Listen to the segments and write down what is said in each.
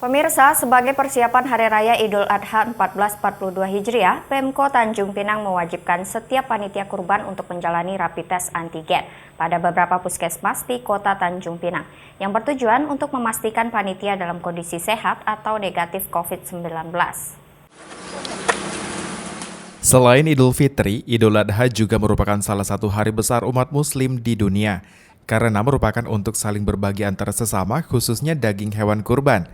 Pemirsa, sebagai persiapan Hari Raya Idul Adha 1442 Hijriah, Pemko Tanjung Pinang mewajibkan setiap panitia kurban untuk menjalani rapid test antigen pada beberapa puskesmas di Kota Tanjung Pinang, yang bertujuan untuk memastikan panitia dalam kondisi sehat atau negatif COVID-19. Selain Idul Fitri, Idul Adha juga merupakan salah satu hari besar umat muslim di dunia, karena merupakan untuk saling berbagi antara sesama, khususnya daging hewan kurban.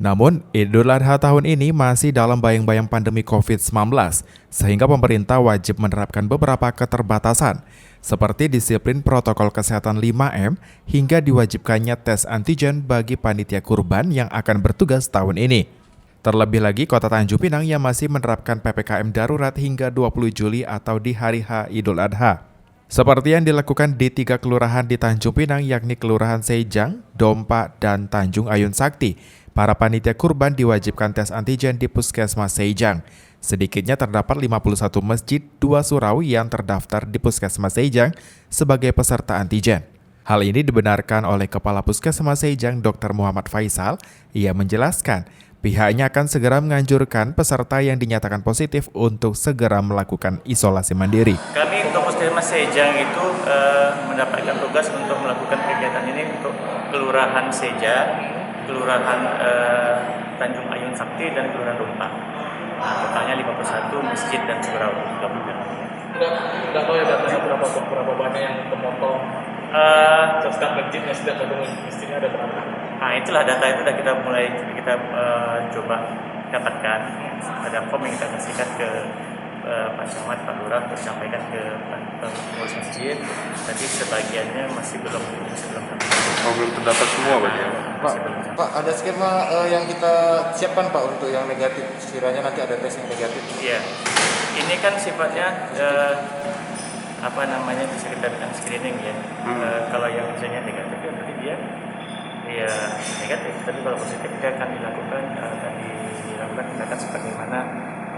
Namun, Idul Adha tahun ini masih dalam bayang-bayang pandemi COVID-19, sehingga pemerintah wajib menerapkan beberapa keterbatasan, seperti disiplin protokol kesehatan 5M hingga diwajibkannya tes antigen bagi panitia kurban yang akan bertugas tahun ini. Terlebih lagi, Kota Tanjung Pinang yang masih menerapkan PPKM darurat hingga 20 Juli atau di hari H Idul Adha. Seperti yang dilakukan di 3 kelurahan di Tanjung Pinang, yakni Kelurahan Sejang, Dompa, dan Tanjung Ayun Sakti. Para panitia kurban diwajibkan tes antigen di Puskesmas Sejang. Sedikitnya terdapat 51 masjid, 2 surau yang terdaftar di Puskesmas Sejang sebagai peserta antigen. Hal ini dibenarkan oleh Kepala Puskesmas Sejang, Dr. Muhammad Faisal. Ia menjelaskan, pihaknya akan segera menganjurkan peserta yang dinyatakan positif untuk segera melakukan isolasi mandiri. Kami untuk Puskesmas Sejang itu mendapatkan tugas untuk melakukan kegiatan ini untuk Kelurahan Sejang, Kelurahan Tanjung Ayun Sakti, dan Kelurahan Dompa. Nah, totalnya 51 masjid dan surau. Nggak tahu ya datanya berapa banyak yang kemotong. Setiap masjidnya, setiap satu masjidnya ada berapa? Nah, itulah data itu sudah kita coba dapatkan. Ada form yang kita kasihkan ke Pak Camat, Pak Lurah, untuk disampaikan ke pengurus masjid. Tapi sebagiannya masih belum terdata semua, Pak ya? Pak, ada skema yang kita siapkan, Pak, untuk yang negatif. Sekiranya nanti ada tes yang negatif. Iya, ini kan sifatnya bisa kita bilang screening ya. Kalau yang misalnya negatif ya berarti dia negatif. Tapi kalau positif dia akan dilakukan tindakan sebagaimana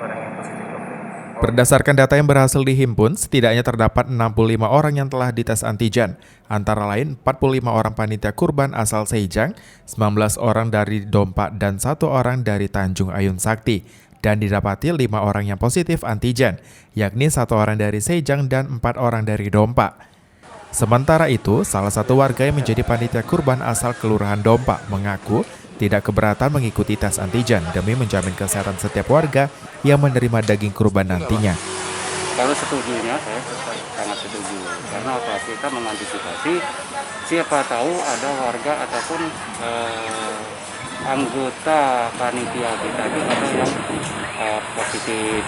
orang yang positif COVID. Berdasarkan data yang berhasil dihimpun, setidaknya terdapat 65 orang yang telah dites antigen, antara lain 45 orang panitia kurban asal Sejang, 19 orang dari Dompa, dan 1 orang dari Tanjung Ayun Sakti, dan didapati 5 orang yang positif antigen, yakni 1 orang dari Sejang dan 4 orang dari Dompa. Sementara itu, salah satu warga yang menjadi panitia kurban asal Kelurahan Dompa mengaku tidak keberatan mengikuti tes antigen demi menjamin kesehatan setiap warga yang menerima daging kurban nantinya. Kalau setujunya, saya sangat setuju. Karena apa? Kita mengantisipasi siapa tahu ada warga ataupun anggota panitia kita itu ada yang positif.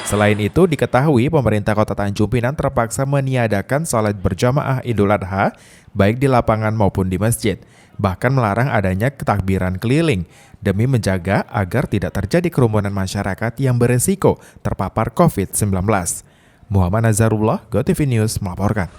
Selain itu, diketahui pemerintah Kota Tanjung Pinang terpaksa meniadakan salat berjamaah Idul Adha, baik di lapangan maupun di masjid. Bahkan melarang adanya takbiran keliling, demi menjaga agar tidak terjadi kerumunan masyarakat yang beresiko terpapar COVID-19. Muhammad Nazarullah, GoTV News melaporkan.